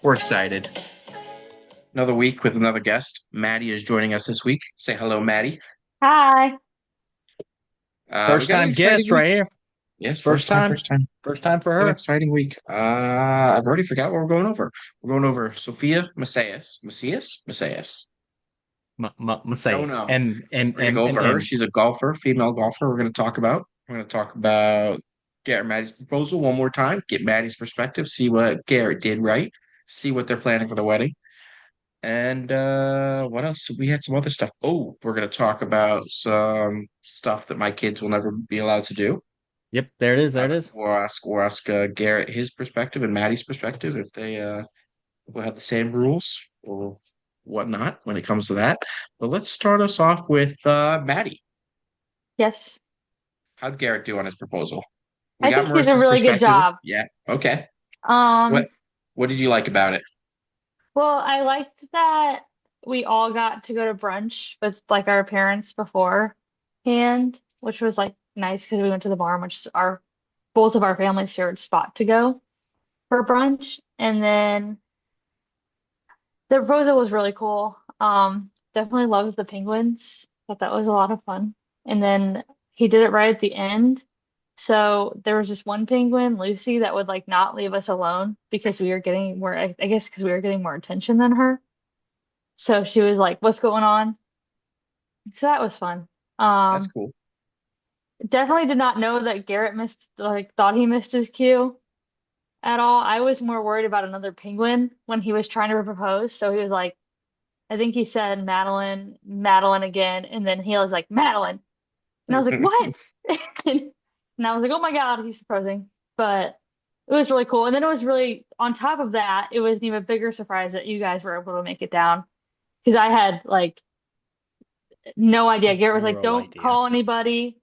We're excited. Another week with another guest. Maddie is joining us this week. Say hello, Maddie. Hi. We First got an time exciting guest week. right here. Yes, First first time, time. first time. First time for An her. exciting week. I've already forgot what we're going over. We're going over Sophia Macias. Macias. Don't Messiah. know. M We're gonna go over her. M. She's a golfer, female golfer. We're gonna talk about Garrett Maddie's proposal one more time. Get Maddie's perspective. See what Garrett did right. See what they're planning for the wedding. And what else? We had some other stuff. Oh, we're gonna talk about some stuff that my kids will never be allowed to do. Yep, there it is. There it is. We'll ask Garrett his perspective and Maddie's perspective if they will have the same rules or whatnot when it comes to that. But let's start us off with Maddie. Yes. How'd Garrett do on his proposal? We I got think he did a Marissa's really good perspective. job. Yeah. Okay. Um, What what did you like about it? well, I liked that we all got to go to brunch with like our parents beforehand, which was like nice because we went to the barn, which is our both of our family's favorite spot to go for brunch. And then the proposal was really cool. Definitely loved the penguins. Thought that was a lot of fun. And then he did it right at the end. So there was just one penguin, Lucy, that would like not leave us alone because we were getting more, I guess, because we were getting more attention than her. So she was like, "What's going on?" So that was fun. That's Um, cool. Definitely did not know that Garrett missed, like, thought he missed his cue at all. I was more worried about another penguin when he was trying to propose. So he was like, I think he said Madelyn, Madelyn again, and then he was like, Madelyn. And I was like, what? And I was like, oh my God, he's proposing. But it was really cool. And then it was really, on top of that, it was an even bigger surprise that you guys were able to make it down. Because I had like no idea. Garrett was like, Zero don't idea. call anybody.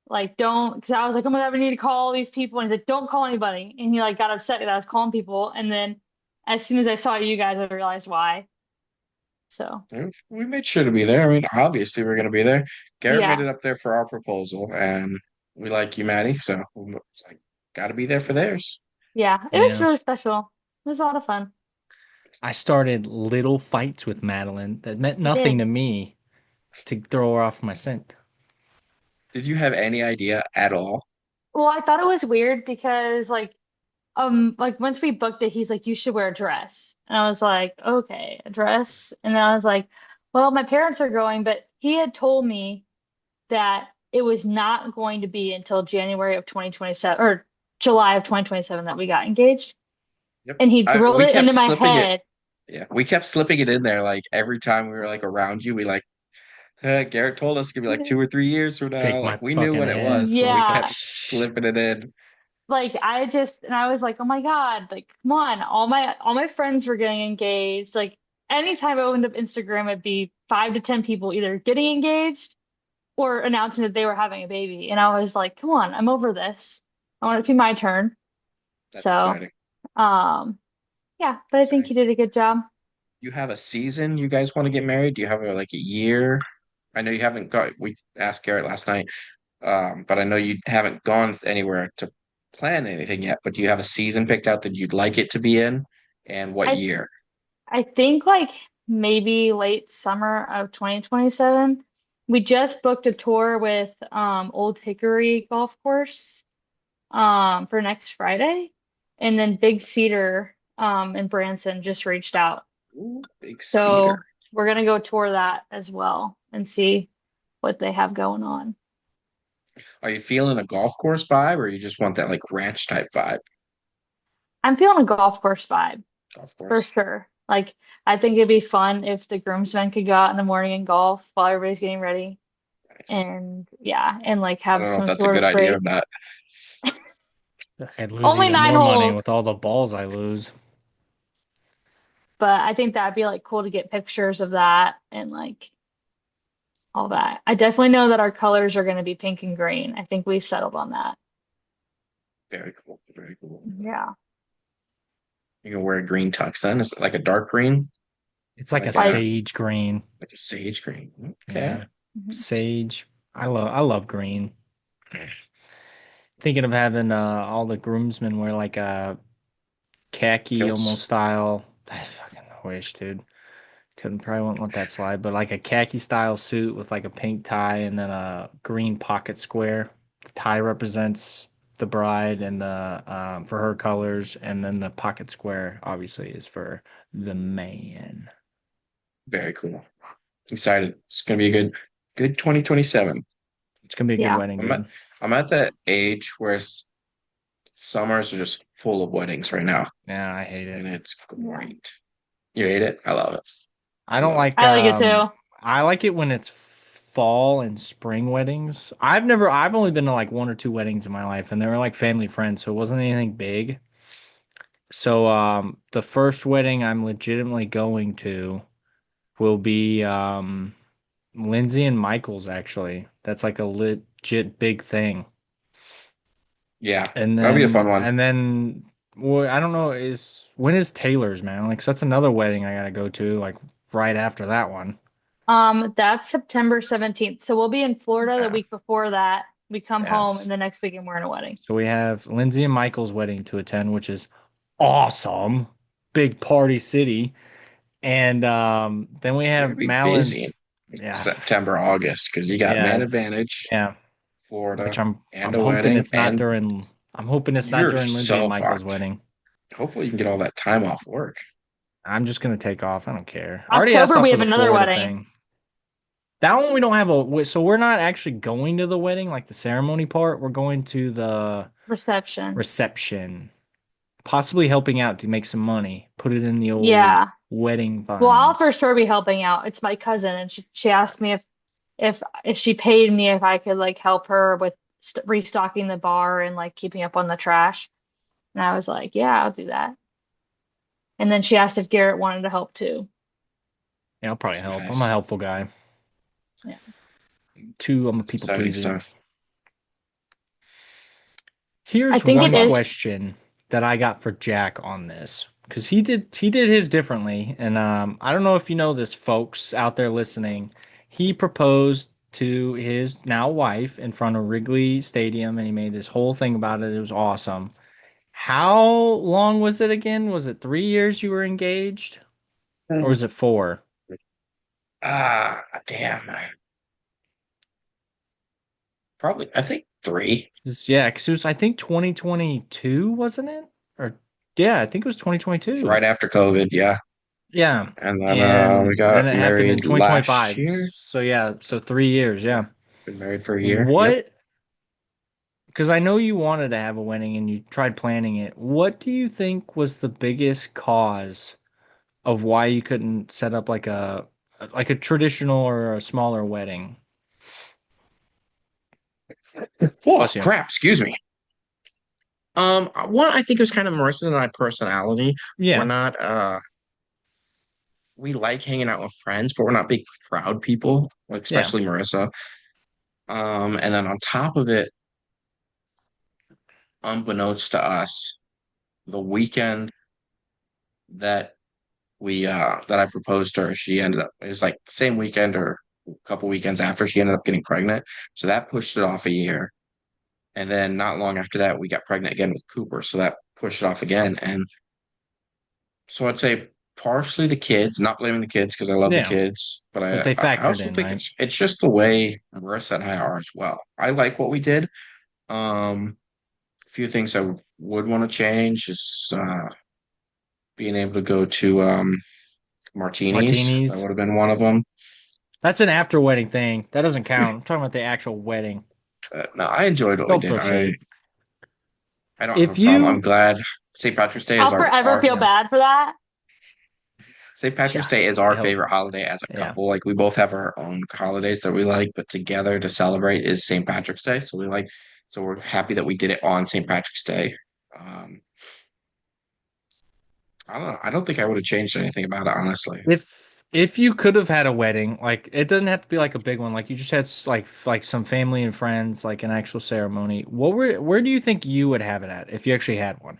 Like, don't, because I was like, oh my God, we need to call all these people. And he's like, don't call anybody. And he like got upset that I was calling people. And then as soon as I saw you guys, I realized why. So, We made sure to be there. I mean, obviously we're gonna be there. Garrett made yeah. it up there for our proposal, and we like you, Maddie. So it's like, gotta be there for theirs. Yeah. It was Yeah. really special. It was a lot of fun. I started little fights with Madeline that meant You nothing did. to me to throw her off my scent. Did you have any idea at all? Well, I thought it was weird because like once we booked it, he's like, you should wear a dress. And I was like, okay, a dress. And then I was like, well, my parents are going, but he had told me that it was not going to be until January of 2027 or July of 2027 that we got engaged. Yep. And he I drilled we it kept into my slipping it. head. Yeah, we kept slipping it in there. Like every time we were like around you, we like Garrett told us it could be like 2 or 3 years from now. Shake Like my we knew fucking when it head. was, but we kept Yeah. slipping it in. Like and I was like, oh my God, like come on. All my friends were getting engaged. Like anytime I opened up Instagram, it'd be 5 to 10 people either getting engaged or announcing that they were having a baby. And I was like, come on, I'm over this. I want it to be my turn. That's So, exciting. um, yeah, but I think Exciting. you did a good job. You have a season you guys want to get married? Do you have like a year? I know you haven't got. We asked Garrett last night, but I know you haven't gone anywhere to plan anything yet. But do you have a season picked out that you'd like it to be in, and what I year? I think like maybe late summer of 2027. We just booked a tour with Old Hickory Golf Course for next Friday. And then Big Cedar in Branson just reached out. Ooh, big cedar. So we're gonna go tour that as well and see what they have going on. Are you feeling a golf course vibe, or you just want that like ranch type vibe? I'm feeling a golf course vibe Golf for course. sure. Like I think it'd be fun if the groomsmen could go out in the morning and golf while everybody's getting ready. Nice. And yeah, and like I have don't know if some that's a sort good of idea or break. not. I'd lose Only even nine more money with holes, all the balls I lose. but I think that'd be like cool to get pictures of that and like all that. I definitely know that our colors are going to be pink and green. I think we settled on that. Very cool. Very cool. Yeah. You can wear a green tux then. Is it like a dark green? It's like a Like Like, sage green. a sage green. Okay. Yeah. mhm. Sage. I love green. Thinking of having all the groomsmen wear like a khaki almost Kilts. style. I fucking wish, dude. Couldn't probably won't let that slide, but like a khaki style suit with like a pink tie and then a green pocket square. The tie represents the bride and the for her colors, and then the pocket square obviously is for the man. Very cool. Excited. It's gonna be a good 2027. It's gonna be a good Yeah. wedding, I'm at dude. I'm at that age where summers are just full of weddings right now, Yeah, I hate and it. it's Yeah. great. You hate it? I love it. I I don't love it. like I like it too. I like it when it's fall and spring weddings. I've only been to like one or two weddings in my life and they were like family friends, so it wasn't anything big. So the first wedding I'm legitimately going to will be Lindsay and Michael's actually. That's like a legit big thing. Yeah, And that'll be a then fun one. and then well, I don't know is when is Taylor's, man? Like 'cause that's another wedding I gotta go to like right after that one. That's September 17th. So we'll be in Florida the Yeah. week before that. We come home Yes. and the next weekend we're in a wedding. So we have Lindsay and Michael's wedding to attend, which is awesome. Big party city. And then we You're gonna have be busy Madeline. in Yeah. September, August, because you got Yeah, Man it's Advantage, yeah, which Florida, and I'm a hoping wedding, it's not and during I'm hoping it's not you're during Lindsay and so Michael's fucked. wedding. Hopefully, you can get all that time off work. I'm just gonna take off. I don't care. I already asked October off we for have the another Florida wedding thing. That one we don't have so we're not actually going to the wedding, like the ceremony part. We're going to the reception. reception. Possibly helping out to make some money, put it in the old Yeah. wedding Well, I'll for funds. sure be helping out. It's my cousin, and she asked me if she paid me if I could like help her with st restocking the bar and like keeping up on the trash. And I was like, yeah, I'll do that. And then she asked if Garrett wanted to help too. Yeah, I'll probably It's help. I'm a nice. helpful guy. Yeah. Two, I'm a It's people exciting pleaser. stuff. I Here's think it one is. question that I got for Jack on this because he did his differently, and I don't know if you know this, folks out there listening. He proposed to his now wife in front of Wrigley Stadium, and he made this whole thing about it. It was awesome. How long was it again? Was it 3 years you were engaged, or was it 4? Ah, damn. Probably, I think three. Yeah, because it was I think 2022, wasn't it? Or yeah, I think it was It's 2022. right after COVID, yeah. Yeah. And then we And then got it happened in married last 2025. year. So yeah, so 3 years, Yeah, yeah. been married for a year. Yep. What, because I know you wanted to have a wedding and you tried planning it. What do you think was the biggest cause of why you couldn't set up like a traditional or a smaller wedding? Oh Bless you. crap! Excuse me. One, I think it was kind of Marissa and I personality. We're Yeah. not we like hanging out with friends, but we're not big crowd people, like Yeah. especially Marissa. And then on top of it, unbeknownst to us, the weekend that that I proposed to her, she ended up it was like the same weekend or a couple weekends after she ended up getting pregnant. So that pushed it off a year. And then not long after that, we got pregnant again with Cooper. So that pushed it off again. And so I'd say partially the kids, not blaming the kids because I love the Yeah. kids, but But they I factored also in, think right? it's just the way Marissa and I are as well. I like what we did. A few things I would want to change is being able to go to martinis. That Martinis. would have been one of them. That's an after wedding thing. That doesn't count. I'm talking about the actual wedding. No, I enjoyed what we Don't did. throw shade. I don't have a If problem. I'm you, glad St. Patrick's Day is I'll forever our feel bad for that. St. Patrick's yeah, Day is our help. favorite holiday as a Yeah. couple. Like we both have our own holidays that we like, but together to celebrate is St. Patrick's Day. So we're happy that we did it on St. Patrick's Day. Um, I don't know. I don't think I would have changed anything about it, honestly. If you could have had a wedding, like it doesn't have to be like a big one, like you just had like some family and friends, like an actual ceremony. Where do you think you would have it at if you actually had one?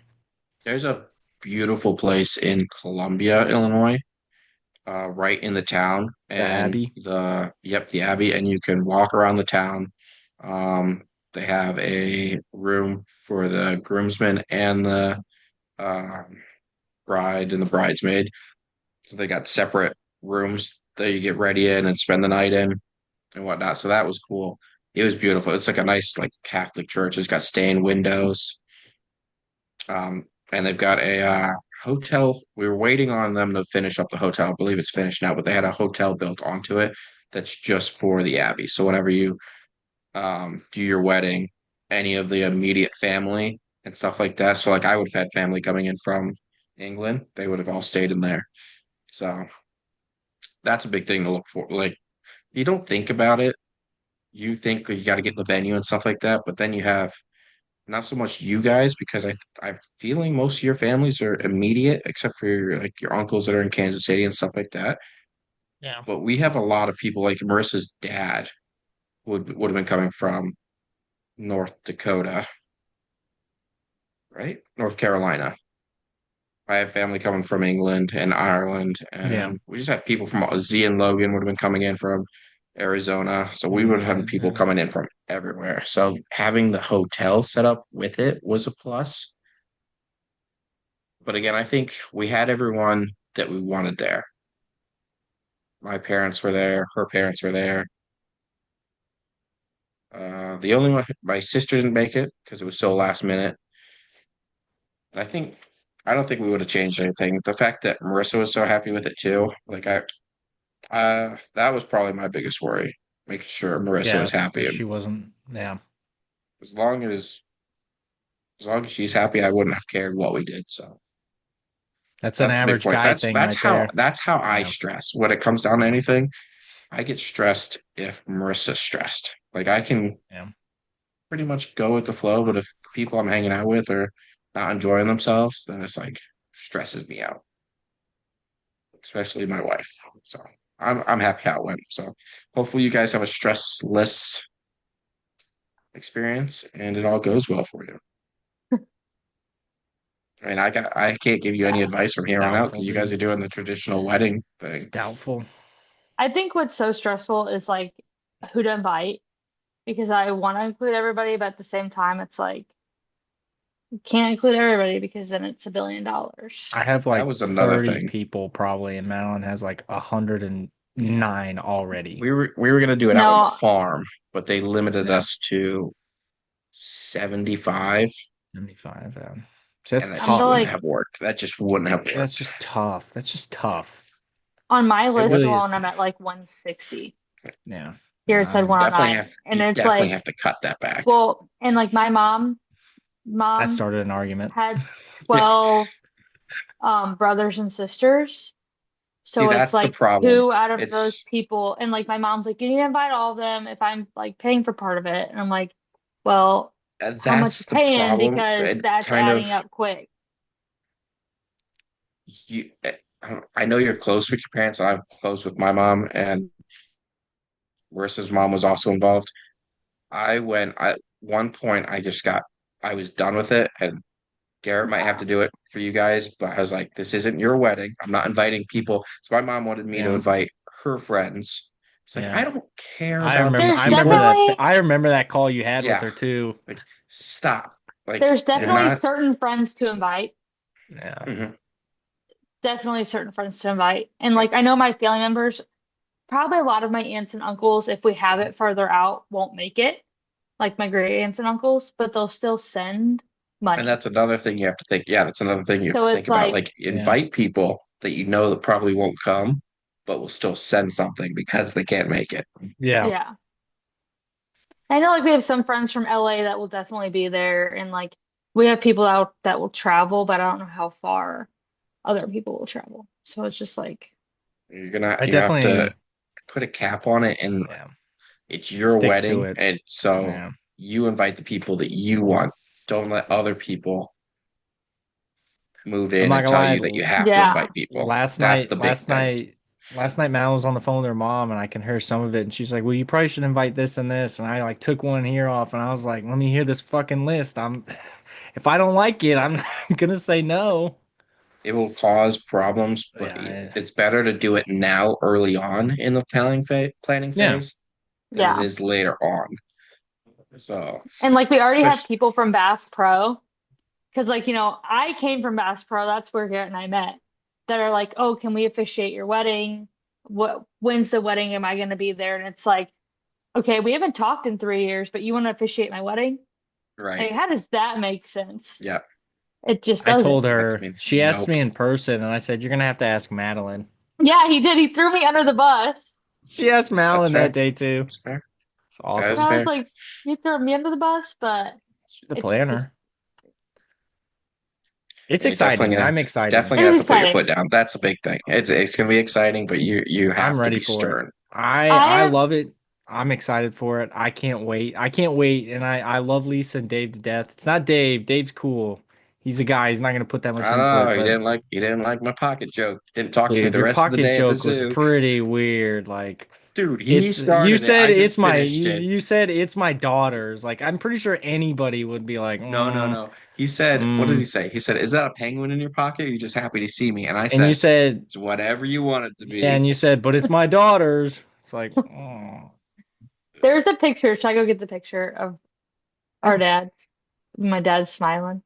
There's a beautiful place in Columbia, Illinois. right in the town, The and Abbey. the Abbey, and you can walk around the town. Um, they have a room for the groomsmen and the um, bride and the bridesmaid. So they got separate rooms that you get ready in and spend the night in and whatnot. So that was cool. It was beautiful. It's like a nice like Catholic church. It's got stained windows. And they've got a hotel. We were waiting on them to finish up the hotel. I believe it's finished now, but they had a hotel built onto it that's just for the Abbey. So whenever you do your wedding, any of the immediate family and stuff like that. So like I would have had family coming in from England. They would have all stayed in there. So that's a big thing to look for. Like you don't think about it. You think that you got to get the venue and stuff like that, but then you have not so much you guys because I'm feeling most of your families are immediate, except for your uncles that are in Kansas City and stuff like that. Yeah. But we have a lot of people like Marissa's dad would have been coming from North Dakota, right? North Carolina. I have family coming from England and Ireland, Yeah. and we just had people from Z and Logan would have been coming in from Arizona. So we would have had people coming in from everywhere. So having the hotel set up with it was a plus. But again, I think we had everyone that we wanted there. My parents were there, her parents were there. The only one, my sister didn't make it because it was so last minute. And I don't think we would have changed anything. The fact that Marissa was so happy with it too, that was probably my biggest worry, making sure Marissa Yeah. was happy. And She wasn't. Yeah. as long as as long as she's happy, I wouldn't have cared what we did. So That's an that's the big average point. guy thing right there. That's how I Yeah. stress when it comes down to Yeah. anything. I get stressed if Marissa's stressed. Like I can Yeah. pretty much go with the flow, but if the people I'm hanging out with are not enjoying themselves, then it's like stresses me out, especially my wife. So I'm happy how it went. So hopefully you guys have a stressless experience and it all goes well for you. I mean, I can't give you any Yeah. advice from here on out Doubtful, because you guys dude. are doing the traditional wedding It's thing. doubtful. I think what's so stressful is like who to invite because I want to include everybody, but at the same time, it's like you can't include everybody because then it's $1 billion. I have That like was another 30 thing. people probably, and Madeline has like 109 already. We were gonna do it out on the No, farm, but they limited Yeah. us to 75, 75. So that's and that I'm just the tough. wouldn't like have worked. That just wouldn't have That's worked. just tough. That's just tough. on my It list was Really is alone, I'm at tough. like 160. Yeah. Garrett said definitely 109. have And you it's definitely like, have to cut that back. well, and like my That mom started an argument. had Yeah. 12 brothers and sisters. See, So it's that's the like problem. two out of those It's people. And like my mom's like, you need to invite all of them if I'm like paying for part of it. And I'm like, well, how much that's you the paying? problem. Because It that's kind of adding up quick. you. I know you're close with your parents. I'm close with my mom, and Marissa's mom was also involved. At one point, I was done with it, and Garrett might have Yeah. to do it for you guys, but I was like, this isn't your wedding. I'm not inviting people. So my mom wanted me to Yeah. invite her friends. It's like, Yeah. I don't care I about remember these There's I remember people. that definitely I remember that call you had with Yeah, her too. like stop. Like there's you're definitely not. certain friends to invite. Yeah. Mhm. Definitely certain friends to invite. And like I know my family members, probably a lot of my aunts and uncles, if we have it further out, won't make it. Like my great aunts and uncles, but they'll still send And money. that's another thing you have to think. Yeah, that's another thing you have So to it's think about. like, Like Yeah. invite people that you know that probably won't come, but will still send something because they can't make it. Yeah. yeah. I know like we have some friends from LA that will definitely be there and like we have people out that will travel, but I don't know how far other people will travel. So it's just like, I You have to definitely put a cap on it, and yeah. it's your Stick to wedding, it. and so Yeah. you invite the people that you want. Don't let other people move I'm in not and gonna tell lie. you that you have to yeah. invite people. Last That's the night, big last thing. night, last night, Mal was on the phone with her mom, and I can hear some of it. And she's like, "Well, you probably should invite this and this." And I like took one here off, and I was like, "Let me hear this fucking list." If I don't like it, I'm gonna say no. It will cause problems, but Yeah, it's better to do it now early on in the planning yeah. phase than it Yeah. is later on. So, And like we already have especially people from Bass Pro, because like, I came from Bass Pro, that's where Garrett and I met, that are like, oh, can we officiate your wedding? When's the wedding? Am I going to be there? And it's like, okay, we haven't talked in 3 years, but you want to officiate my wedding? right. Like, how does that make sense? Yeah. It just I told doesn't. That's her, me. she asked Nope. me in person, and I said, "You're gonna have to ask Madeline." Yeah, he did. He threw me under the bus. She asked That's Madeline that fair. day too. That's fair. It's That And is awesome. I was fair. like, you threw me under the bus, but She's the it's just, planner. It's You exciting. I'm excited. definitely it gonna is have to put your exciting. foot down. That's a big thing. It's gonna be exciting, but you I'm have to ready be for it. stern. I I love it. I'm excited for it. I can't wait. I can't wait. And I love Lisa and Dave to death. It's not Dave. Dave's cool. He's a guy. He's not gonna put that much I into don't it. know. But He didn't like my pocket joke. Didn't talk to me dude, the your rest of the pocket day at the joke was zoo. pretty weird. Like Dude, he it's you started it. said I it's just my finished it. you said it's my daughter's. Like I'm pretty sure anybody would be like, No, no, no. He said, what did he mm. say? He said, "Is that a penguin in your pocket? Or are you just happy to see me?" And I And you said, said "It's whatever you want it to yeah, be." and you said, but it's my daughter's. It's like, oh, There's a picture. Should I go get the picture of our dad? My dad's smiling.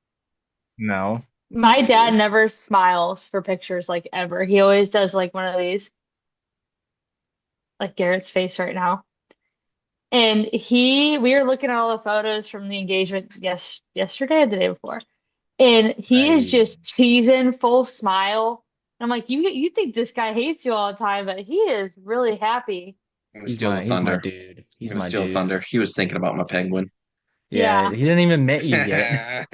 no. My dad Easily. never smiles for pictures like ever. He always does like one of these, like Garrett's face right now. And we were looking at all the photos from the engagement yesterday or the day before. And he is I just cheesing, full smile. I'm like, you think this guy hates you all the time, but he is really happy. I'm gonna steal the He's my thunder. dude. I'm He's gonna my steal the dude. thunder. He was thinking about my penguin. Yeah, Yeah. he didn't even met you yet.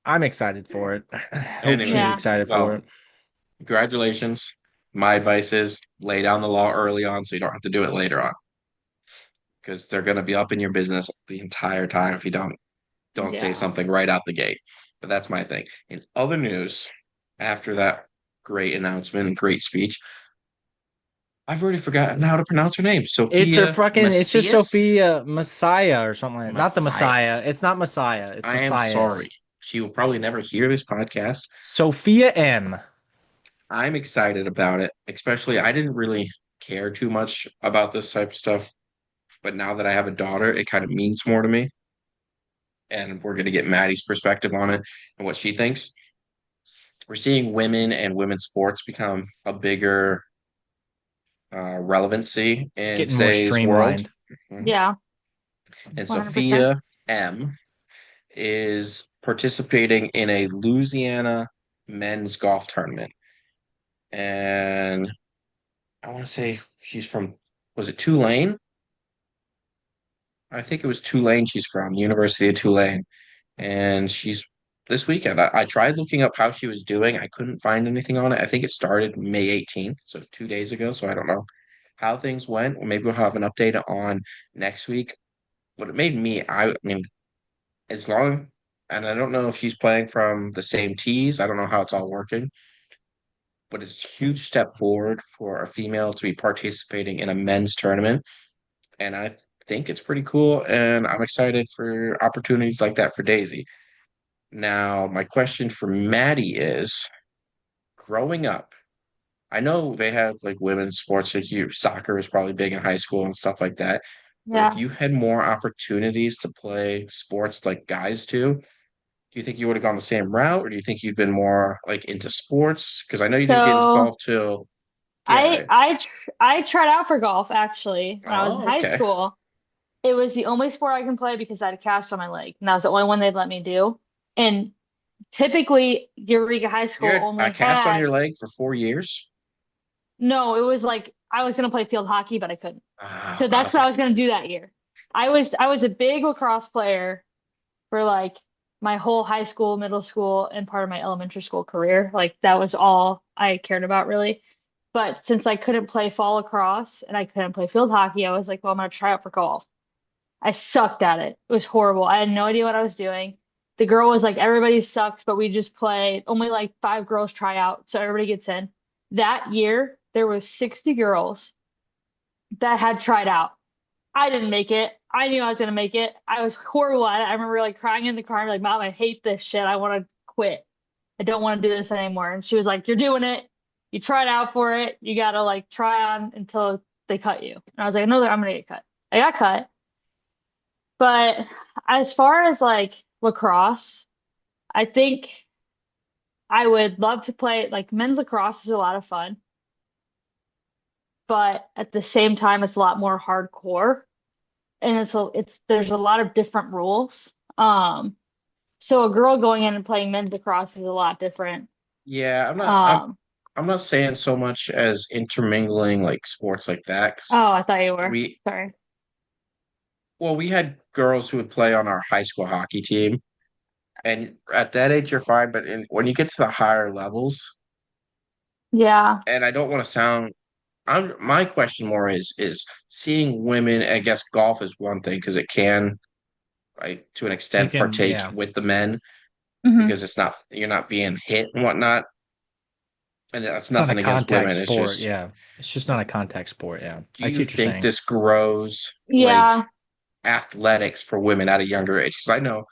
I'm excited for it. I hope she's Anyways, Yeah. excited for well, it. congratulations. My advice is lay down the law early on so you don't have to do it later on because they're gonna be up in your business the entire time if you don't say Yeah. something right out the gate. But that's my thing. In other news, after that great announcement and great speech, I've already forgotten how to pronounce her name. It's her Sophia fucking it's just Macias? Sophia Messiah or something like that. Not the Messiah. Macias. It's not Messiah. It's I am Messiah's. sorry. She will probably never hear this podcast. Sophia M. I'm excited about it, especially I didn't really care too much about this type of stuff, but now that I have a daughter, it kind of means more to me. And we're going to get Maddie's perspective on it and what she thinks. We're seeing women and women's sports become a bigger relevancy It's in getting more today's world. streamlined. Mhm. Yeah. And 100%. Sophia M is participating in a Louisiana men's golf tournament. And I want to say she's from, was it Tulane? I think it was Tulane she's from, University of Tulane. And she's this weekend. I tried looking up how she was doing. I couldn't find anything on it. I think it started May 18th, so 2 days ago. So I don't know how things went. Maybe we'll have an update on next week. But it made me, I mean, as long, and I don't know if she's playing from the same tees. I don't know how it's all working, but it's a huge step forward for a female to be participating in a men's tournament. And I think it's pretty cool. And I'm excited for opportunities like that for Daisy. Now, my question for Maddie is growing up, I know they have like women's sports, like you, soccer is probably big in high school and stuff like that. But if Yeah. you had more opportunities to play sports like guys do, do you think you would have gone the same route, or do you think you've been more like into sports? Because I know you didn't get into So golf till I Garrett. I tr I tried out for golf actually when I was in Oh, high okay. school. It was the only sport I can play because I had a cast on my leg, and that was the only one they'd let me do. And typically, Eureka High You School had a only cast on had your leg for 4 years. no. It was like I was gonna play field hockey, but I couldn't. So Ah, that's what okay. I was gonna do that year. I was a big lacrosse player for like my whole high school, middle school, and part of my elementary school career. Like that was all I cared about really. But since I couldn't play fall lacrosse and I couldn't play field hockey, I was like, well, I'm gonna try out for golf. I sucked at it. It was horrible. I had no idea what I was doing. The girl was like, everybody sucks, but we just play. Only like 5 girls try out, so everybody gets in. That year, there was 60 girls that had tried out. I didn't make it. I knew I was gonna make it. I was horrible at it. I remember like crying in the car and like, Mom, I hate this shit. I want to quit. I don't want to do this anymore. And she was like, you're doing it. You tried out for it. You got to like try on until they cut you. And I was like, no, I'm going to get cut. I got cut. But as far as like lacrosse, I think I would love to play like men's lacrosse is a lot of fun, but at the same time, it's a lot more hardcore and it's there's a lot of different rules. So a girl going in and playing men's lacrosse is a lot different. Yeah, Um, I'm not saying so much as intermingling like sports like that 'cause oh, I thought you were. we Sorry. well we had girls who would play on our high school hockey team, and at that age you're fine, but when you get to the higher levels, Yeah. and I don't want to sound I'm my question more is seeing women. I guess golf is one thing because it can, like, to an You extent, can, partake yeah. with the men Hmm. because it's not you're not being hit and whatnot, and that's It's not a nothing against contact women. It's sport, just, yeah. It's just not a contact sport, yeah. do I see you what you're think saying. this grows like Yeah. athletics for women at a younger age? Because I know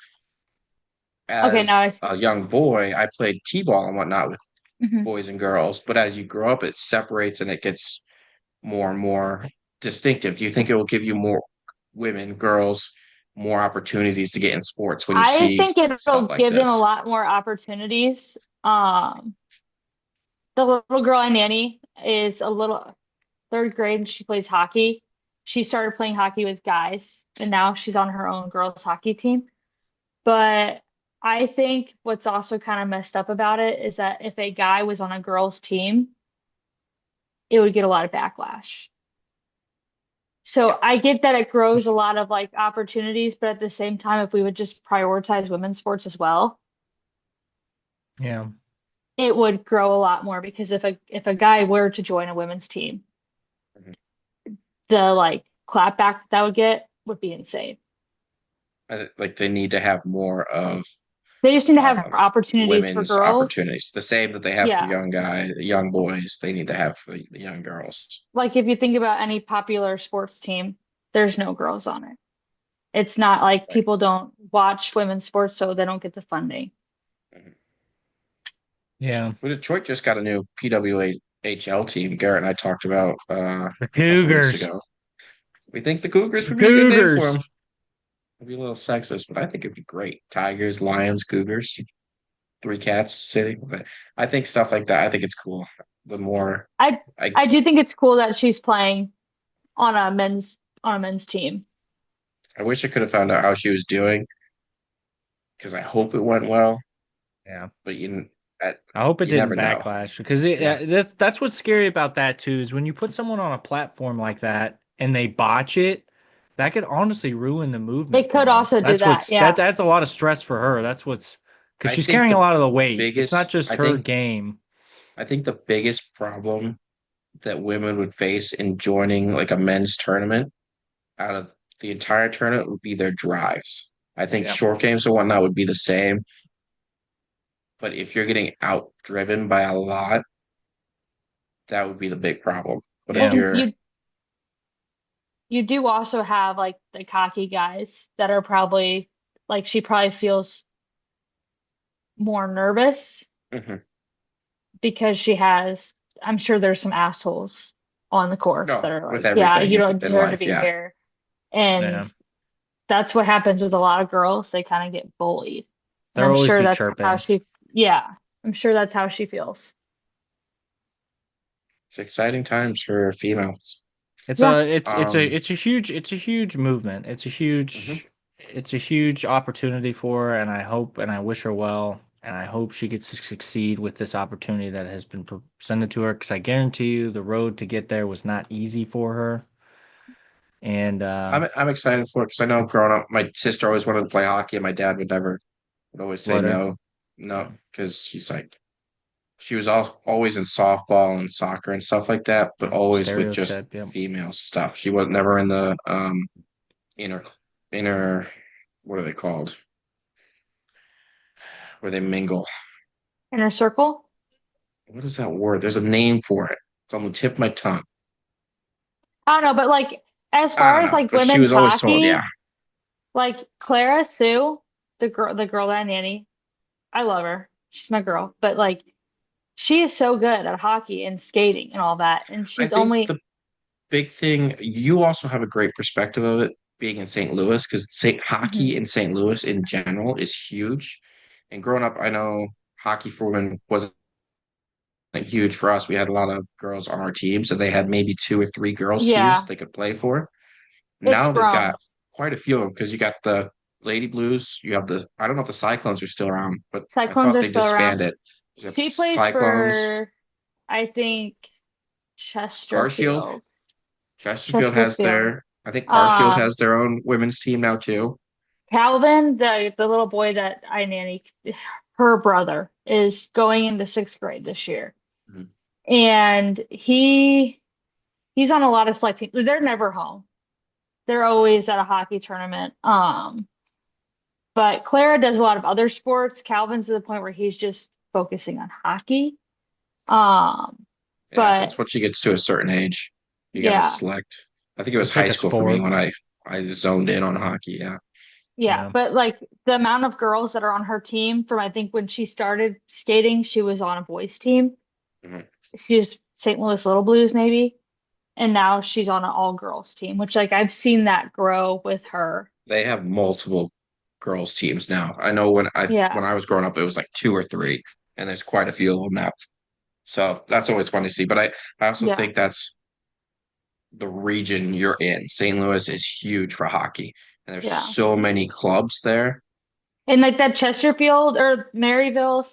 Okay, now as I see. a young boy, I played t-ball and whatnot with Hmm. boys and girls, but as you grow up, it separates and it gets more and more distinctive. Do you think it will give you more women, girls, more opportunities to get in sports when you I see think it'll stuff like give them a this? lot more opportunities. The little girl I nanny is a little third grade and she plays hockey. She started playing hockey with guys and now she's on her own girls hockey team. But I think what's also kind of messed up about it is that if a guy was on a girls team, it would get a lot of backlash. Yeah. So I get that it grows a lot of like opportunities, but at the same time, if we would just prioritize women's sports as well, Yeah. it would grow a lot more because if a guy were to join a women's team, Mhm. the like clapback that would get would be insane. Like they need to have more of They just need to have uh, opportunities for women's girls. opportunities, the same that they have for Yeah. young guys, young boys. They need to have for the young girls. Like if you think about any popular sports team, there's no girls on it. It's not like Right. people don't watch women's sports, so they don't get the funding. Mhm. Yeah. Well, Detroit just got a new PWHL team. Garrett and I talked about The a couple weeks Cougars. ago. We think the Cougars The would be a good name for Cougars. them. It'd be a little sexist, but I think it'd be great. Tigers, Lions, Cougars, three cats sitting. But I think stuff like that, I think it's cool. The more I I I do think it's cool that she's playing on a men's team. I wish I could have found out how she was doing because I hope it went well. Yeah. But I hope it you never didn't know. backlash because Yeah, that's what's scary about that too is when you put someone on a platform like that and they botch it, that could honestly ruin the movement It for could them. also do That's that. what's Yeah. that's a lot of stress for her. That's what's because I she's think carrying a the lot of the weight. It's not biggest just her game. I think the biggest problem that women would face in joining like a men's tournament out of the entire tournament would be their drives. I think Yeah. short games and whatnot would be the same, but if you're getting out driven by a lot, that would be the big problem. But if Yeah. Well, you're you do also have like the cocky guys that are probably like she probably feels more nervous Mhm. because she has, I'm sure there's some assholes on the course No, that are with like, yeah, everything you don't in deserve to life, be yeah, here. Yeah. And that's what happens with a lot of girls. They kind of get bullied. And They'll I'm always sure be that's how chirping. yeah, I'm sure that's how she feels. it's exciting times for females. It's Yeah. a Um, it's a huge movement. mhm. It's a huge opportunity for her, and I hope and I wish her well, and I hope she gets to succeed with this opportunity that has been presented to her. Because I guarantee you, the road to get there was not easy for her. And I'm excited for it because I know growing up, my sister always wanted to play hockey, and my dad would always say let her. no, no, because she's like she was always in softball and soccer and stuff like that, but always with just Stereotype. Yep. female stuff. She was never in the inner inner what are they called? Where they mingle. Inner circle. What is that word? There's a name for it. It's on the tip of my tongue. I don't know, but like as I far don't as know, like but she women's was always told, yeah. hockey, like Clara Sue, the girl that I nanny, I love her. She's my girl. But like she is so good at hockey and skating and all that. And I she's think only the big thing, you also have a great perspective of it being in St. Louis because Mhm. hockey in St. Louis in general is huge. And growing up, I know hockey for women wasn't huge for us. We had a lot of girls on our team, so they had maybe two or three girls' teams Yeah, they could play for. it's Now they've got grown. quite a few of them because you got the Lady Blues, you have the, I don't know if the Cyclones are still around, but I Cyclones thought are they still around. disbanded. You have She plays Cyclones, for, I think, Carshield. Chesterfield. Chesterfield has Chesterfield. their, I think Carshield Um, has their own women's team now too. Calvin, the little boy that I nanny, her brother is going into sixth grade this year, Mhm. and he's on a lot of select teams. They're never home. They're always at a hockey tournament. But Clara does a lot of other sports. Calvin's to the point where he's just focusing on hockey. Um, Yeah, but that's what she gets to a certain age. You got to yeah, select. I think it was Just pick high a school for me sport. when I zoned in on hockey. Yeah. yeah. Yeah. But like the amount of girls that are on her team from I think when she started skating, she was on a boys team. Mhm. She's St. Louis Little Blues maybe. And now she's on an all girls team, which like I've seen that grow with her. They have multiple girls teams now. I know when Yeah, I was growing up, it was like two or three, and there's quite a few of them now. So that's always fun to see. But I also yeah, think that's the region you're in. St. Louis is huge for hockey, and there's yeah. so many clubs there. And like that Chesterfield or Maryville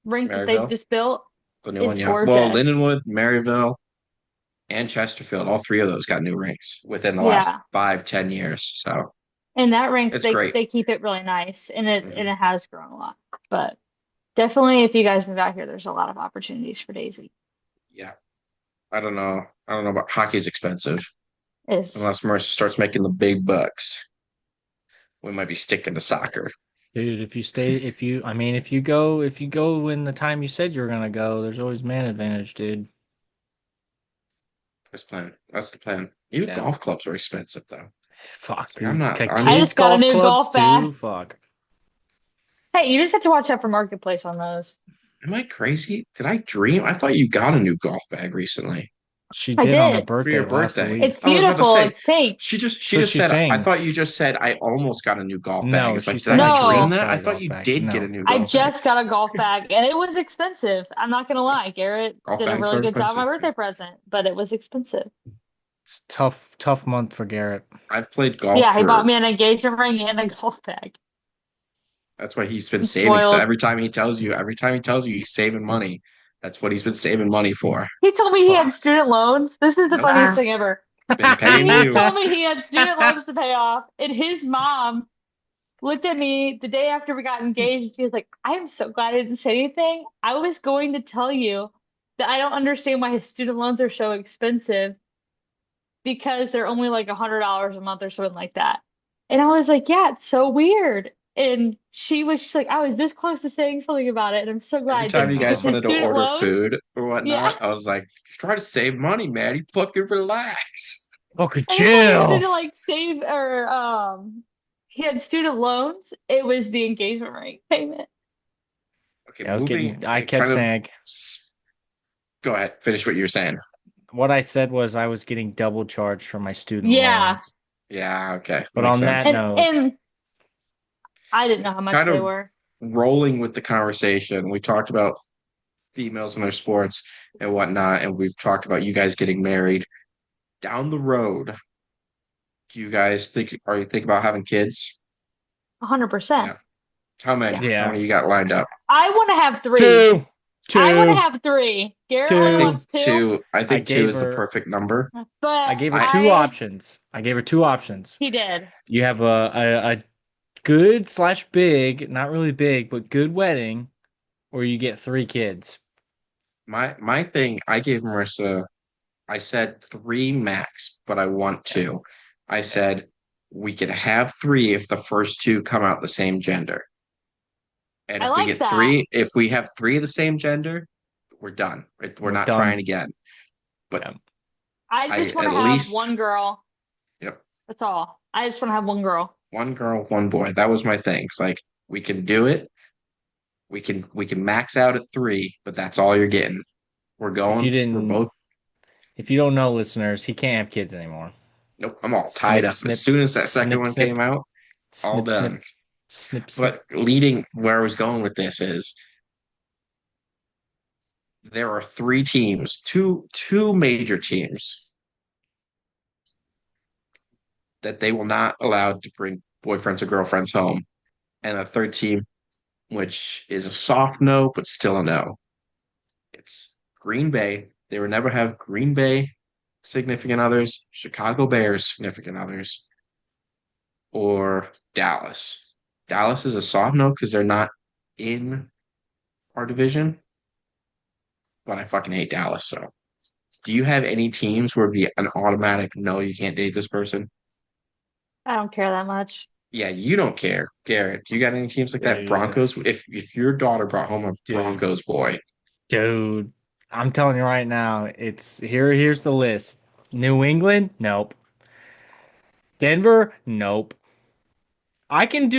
rink that they Maryville, just built the new one, is yeah. Well, gorgeous. Lindenwood, Maryville, and Chesterfield, all three of those got new rinks within the last Yeah. 5, 10 years. So And that rink it's they great. they keep it really nice and it Mhm. has grown a lot. But definitely if you guys move out here, there's a lot of opportunities for Daisy. Yeah. I don't know. I don't know about hockey's expensive. Is Unless Mercer starts making the big bucks, we might be sticking to soccer. Dude, I mean, if you go in the time you said you were gonna go, there's always man advantage, dude. That's the plan. That's the plan. Even Yeah. golf clubs are expensive though. Fuck, It's like I'm dude. not. I I'm. Kids just got a golf new clubs golf bag. too. Fuck. Hey, you just have to watch out for Marketplace on those. Am I crazy? Did I dream? I thought you got a new golf bag recently She I did on her did. for your birthday last birthday. It's week. I was about to beautiful. say. It's pink. She So just she's said. I saying, thought you just said I almost got a new golf bag. no, It's she like, did said I I dream No, just that? got I a thought golf you bag. did get a No. new I golf bag. just got a golf bag and it was expensive. I'm not gonna lie. Garrett Golf did a bags really are good job on expensive. my birthday present, but it was expensive. It's tough month for Garrett. I've played golf Yeah, he bought for. me an engagement ring and a golf bag. That's why he's been He's saving. So spoiled. every time he tells you he's saving money, that's what he's been saving money for. He told me he had Fuck. student loans. This is the Nope. funniest thing ever. Been paying He you. told me he had student loans to pay off, and his mom looked at me the day after we got engaged. She was like, I am so glad I didn't say anything. I was going to tell you that I don't understand why his student loans are so expensive because they're only like $100 a month or something like that. And I was like, yeah, it's so weird. And she was just like, I was this close to saying something about it, and I'm so glad Every I time didn't you because guys his wanted to student order loans, food or yeah. whatnot, I was like, try to save money, man. You fucking relax. Fucking Anytime he wanted chill. to like save or he had student loans, it was the engagement ring payment. Okay, I was moving getting. I it kept kind of saying go ahead, finish what you're saying. what I said was I was getting double charged for my student Yeah. loans. Yeah, okay. But Makes on that sense. note, And I didn't know how much Kind they of were. rolling with the conversation. We talked about females and their sports and whatnot, and we've talked about you guys getting married. Down the road, do you guys think are you thinking about having kids? 100%. Yeah. How many? Yeah. How yeah, many you got lined up? I want to have three. two, I want to two, have three. Garrett I only two. think wants two, two. I I think two gave is the her. perfect number. but I gave her I two I options. I gave her two options. he did. You have a good slash big, not really big, but good wedding, or you get three kids. my thing, I gave Marissa, I said three max, but I want Yeah. two. I said we could have three if the first two come out the same gender. And I if we like get that. three, if we have three of the same gender, we're done. We're We're not trying done. again. But Yeah. I I just want at to have least, one girl. yep, That's all. I just want to have one girl. one girl, one boy. That was my thing. It's like we can do it. We can max out at 3, but that's all you're getting. We're If you going for didn't, both. if you don't know, listeners, he can't have kids anymore. Nope, I'm all tied Snip, up. As snip, soon as that second snip, one snip, came out, all snip, snip, done. snip, snip. But leading where I was going with this is there are 3 teams, two major teams that they will not allow to bring boyfriends or girlfriends home, and a third team which is a soft no but still a no. It's Green Bay. They will never have Green Bay significant others, Chicago Bears significant others, or Dallas. Dallas is a soft no because they're not in our division, but I fucking hate Dallas. So, do you have any teams where it'd be an automatic no, you can't date this person? I don't care that much. Yeah, you don't care, Garrett. Do you got any teams like that? Dude, Broncos. If your daughter brought home a dude, Broncos boy, dude. I'm telling you right now, it's here. Here's the list. New England, nope. Denver, nope. I can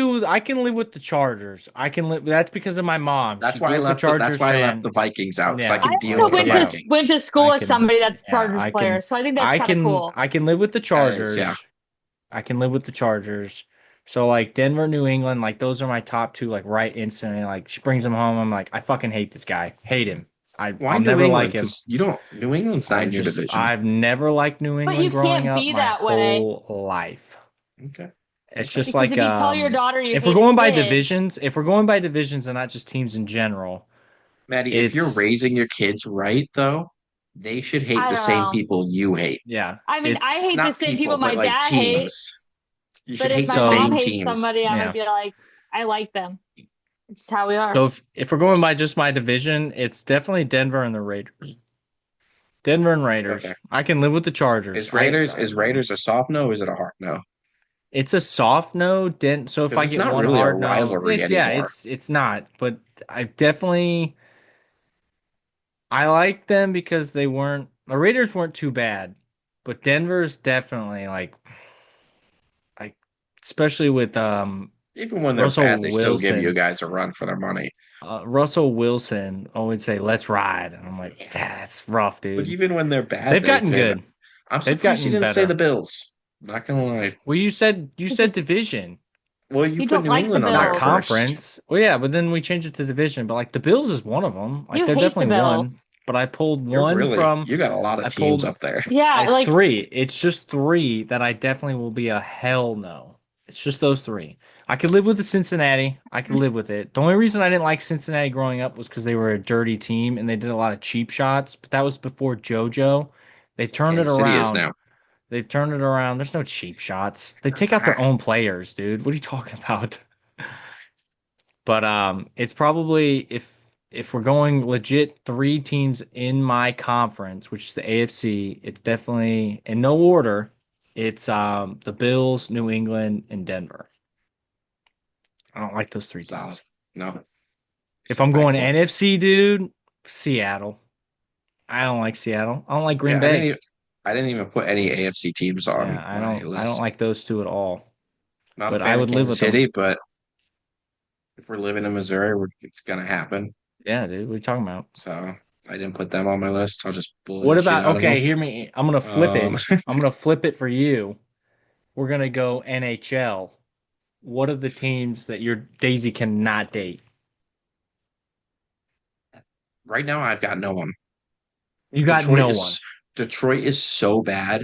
live with the Chargers. I can live. That's because of my mom. She grew up a that's Chargers why I left fan. the Vikings out because I I Yeah, can deal also with the went Vikings. to school with somebody that's a yeah, Chargers player, so I think that's kind of cool. I can live with the That is, yeah. Chargers. I can live with the Chargers. So like Denver, New England, like those are my top two, like right instantly. Like she brings him home. I'm like, I fucking hate this guy. Hate him. Why I'll New never like England? him. Because you don't. New England's not in your division. I've never liked New But England you growing can't up be my that way whole life. Okay. It's Okay. just because like if you tell your daughter you if we're hate a going by kid, divisions, if we're going by divisions and not just teams in general, Maddie, if you're raising it's your kids right, though, they should hate I the don't same know. people you hate. yeah, I mean, I it's hate the Not same people people, my but like dad hates, teams. You should but if hate my the mom so same hates teams. somebody, I'm gonna yeah. be like, I like them. It's just how we So are. if we're going by just my division, it's definitely Denver and the Raiders. Denver and Raiders. Okay. I can live with the Chargers. Is Raiders a soft no or is it a hard no? It's a soft no. So if Because I it's get not one really a hard no, rivalry anymore. it's not. But I definitely I like them because the Raiders weren't too bad, but Denver's definitely like especially with Even when they're bad, Russell they still give you Wilson. guys a run for their money. Russell Wilson always say, "Let's ride," and I'm like, Yeah. "Yeah, that's rough, But dude." even when they're bad, They've gotten they've. good. I'm They've surprised you gotten didn't say the better. Bills. Not gonna lie. Well, you said Because division, Well, you you put don't New like the England on there not Bills. first. conference. Well, yeah, but then we changed it to division. But like the Bills is one of them. Like You they're hate the definitely one. Bills. But I pulled one from. You got a lot of I teams pulled. up there. Yeah, It's like three. It's just three that I definitely will be a hell no. It's just those three. I could live with the Cincinnati. I could live with it. The only reason I didn't like Cincinnati growing up was because they were a dirty team and they did a lot of cheap shots. But that was before JoJo. They turned it Kansas City is around. now. They've turned it around. There's no cheap shots. They take out their Ah, own players, dude. What are you talking about? But it's probably if we're going legit three teams in my conference, which is the AFC, it's definitely in no order. It's the Bills, New England, and Denver. I don't like those three solid. teams. No, If I'm going respectful. NFC, dude, Seattle. I don't like Seattle. I don't like Green Yeah, Bay. I didn't even put any AFC teams on Yeah, my I don't list. like those two at all. Not a But I fan of would live Kansas with them. City, but if we're living in Missouri, it's gonna happen. Yeah, dude. What are you talking about? So I didn't put them on my list. I'll just bully What the shit about out of them. okay, hear me. I'm gonna flip it. Um, I'm gonna flip it for you. We're gonna go NHL. What are the teams that your Daisy cannot date? right now, I've got no one. You got Detroit no one. is Detroit is so bad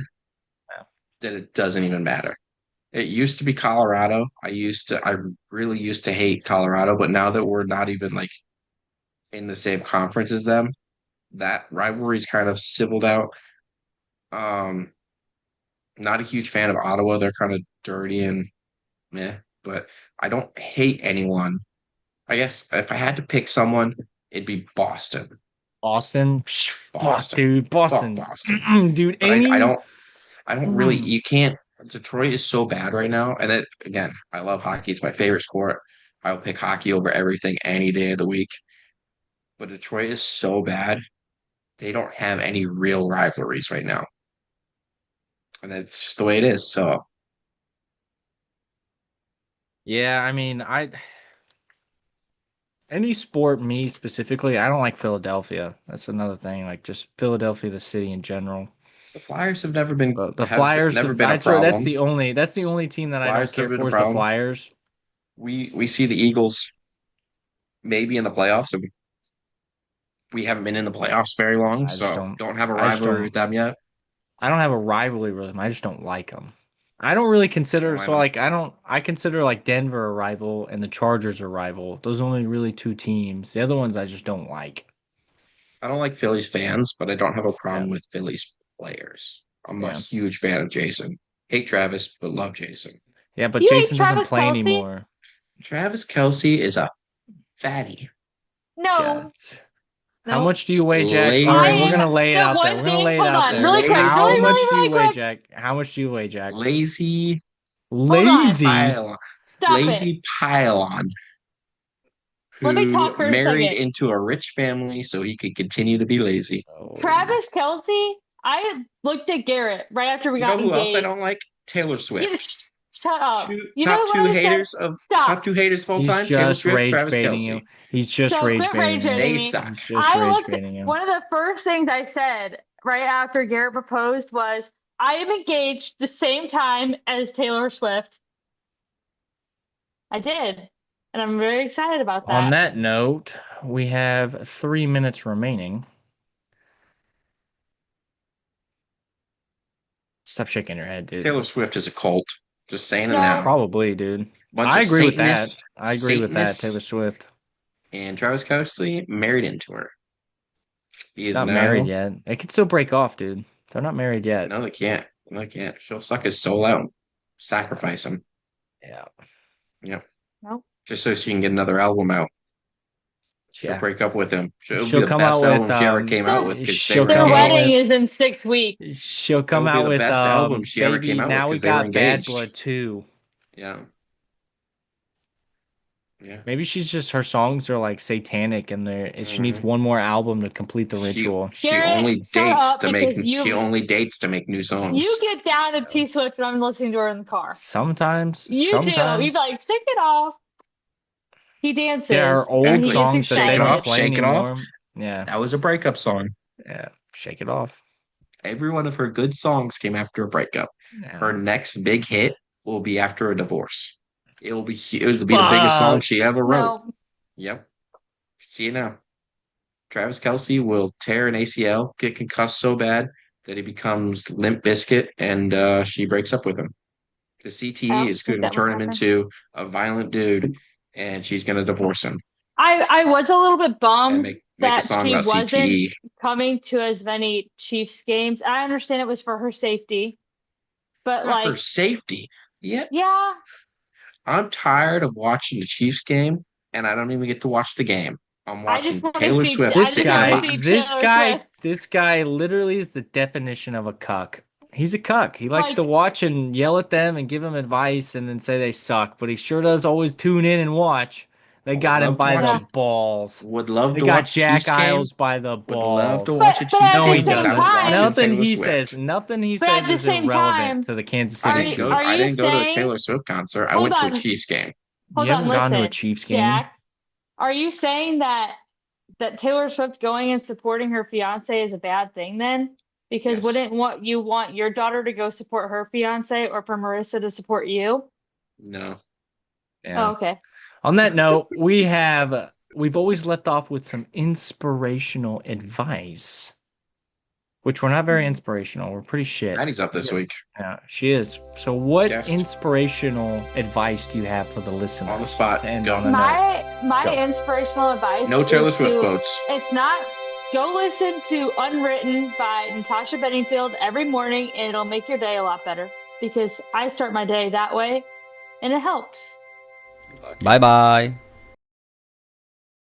that it doesn't even matter. It used to be Colorado. I really used to hate Colorado, but now that we're not even like in the same conference as them, that rivalry's kind of civiled out. Um, Not a huge fan of Ottawa. They're kind of dirty and meh, but I don't hate anyone. I guess if I had to pick someone, it'd be Boston. Boston. Psh, fuck, Boston. dude. Fuck Boston. Boston. Dude, But I don't really, mm. you can't, Detroit is so bad right now. And then again, I love hockey. It's my favorite sport. I'll pick hockey over everything any day of the week. But Detroit is so bad. They don't have any real rivalries right now. And it's just the way it is. So Yeah, any sport, me specifically, I don't like Philadelphia. That's another thing. Like just Philadelphia, the city in general. The Flyers have never been But the have Flyers, never been a that's problem. the only team that I don't Flyers care never been a for is the problem. Flyers. We see the Eagles maybe in the playoffs, and we haven't been in the playoffs very long, I just so don't. don't have a I just rivalry with don't. them yet. I don't have a rivalry with them. I just don't like them. I don't really consider I so don't. like I don't. I consider like Denver a rival and the Chargers a rival. Those are only really two teams. The other ones I just don't like. I don't like Phillies fans, but I don't have a Yeah, problem with Phillies players. I'm a yeah, huge fan of Jason. Hate Travis, but love Jason. yeah. But You hate Jason doesn't Travis play Kelsey? anymore. Travis Kelsey is a fatty, No, Just how no. much do you weigh, Jack? All I right, we're lazy, am gonna lay it the out there. one We're gonna thing. lay it Hold out on, there. really quick, How lazy, much do you really weigh, quick. Jack? How much do you weigh, Jack? lazy, Hold on. Lazy. pile, Stop it. lazy pylon Let me who talk for a married second. into a rich family so he could continue to be lazy. Oh, Travis Kelsey, I looked at Garrett right after we You know got who else I engaged. don't like? Taylor You Swift. shut up. Two You top know two what I said? haters of Stop. top two haters full he's time: Taylor just Swift, rage Travis baiting you. Kelsey. He's just So rage quit rage baiting you. baiting They me. suck. He's just I rage looked, baiting you. one of the first things I said right after Garrett proposed was, I am engaged the same time as Taylor Swift. I did. And I'm very excited about On that. that note, we have 3 minutes remaining. Stop shaking your head, dude. Taylor Swift is a cult. Just saying it No. now. Probably, dude. Bunch I of agree with that. Satanists, I agree with that, Taylor Satanists, Swift. and Travis Kelsey married into her. He He's is not married now. yet. They could still break off, dude. They're not married yet. No, they can't. No, they can't. She'll suck his soul out, sacrifice him. Yeah. Yep. No. Just so she can get another album out. She'll Yeah. break up with him. It'll be She'll the come best out with album she ever came out with because they she'll were Their come out wedding engaged. with is in 6 weeks. she'll It come will be out the with best album she ever baby, came out with now we because they were got Bad engaged. Blood 2. Yeah. Yeah. Maybe she's just her songs are like satanic and she needs Mhm. one more album to complete the She ritual. she Garrett, only shut dates up to make because she only dates to make new you songs. get down to T Swift when I'm listening to her in the car. Sometimes, You do. You'd be sometimes. like, shake it off. He Yeah, her dances and old he gets songs that Shake they It don't excited. Off, play Shake It Off. anymore. Yeah. That was a breakup song. Yeah. Shake it off. Every one of her good songs came after a breakup. Her Yeah. next big hit will be after a divorce. It will be the biggest song Fuck. she ever wrote. No. Yep. See it now. Travis Kelsey will tear an ACL, get concussed so bad that he becomes Limp Bizkit, and she breaks up with him. The I CTE don't is think going to that would turn him happen. into a violent dude, and she's going to divorce him I was a little bit and bummed make a that song she about wasn't CTE. coming to as many Chiefs games. I understand it was for her safety, but Not her like, safety. Yet yeah, I'm tired of watching the Chiefs game, and I don't even get to watch the game. I'm I just watching want to Taylor see Swift I This sit just in want the to guy, see box. Taylor Swift. this guy literally is the definition of a cuck. He's a cuck. He likes Like, to watch and yell at them and give them advice and then say they suck, but he sure does always tune in and watch. They I would got him love to by watch the yeah. it. balls. Would love They to got watch a Jack Chiefs game. Isles by the Would love to balls. watch a Chiefs But No, at he the game same because I would doesn't. watch time, it Nothing Taylor he Swift. says, nothing he but at says the is same irrelevant time, to the Kansas I City are didn't you go. are Chiefs. I you didn't go to a saying, Taylor Swift concert. I hold went to a on, Chiefs game. You hold on, haven't gone to a listen, Chiefs game? Jack, are you saying that Taylor Swift going and supporting her fiance is a bad thing then? Because Yes. wouldn't you want your daughter to go support her fiance or for Marissa to support you? No. Oh, Yeah. okay. On that note, we've always left off with some inspirational advice, which we're not very inspirational. We're pretty shit. Maddie's up this week. Yeah, she is. So, what Guest. inspirational advice do you have for the listeners? On the spot. To end Go. on a note? My Go. inspirational advice No Taylor is Swift to, quotes. it's not, go listen to Unwritten by Natasha Bedingfield every morning and it'll make your day a lot better because I start my day that way and it helps. Lucky. Bye bye.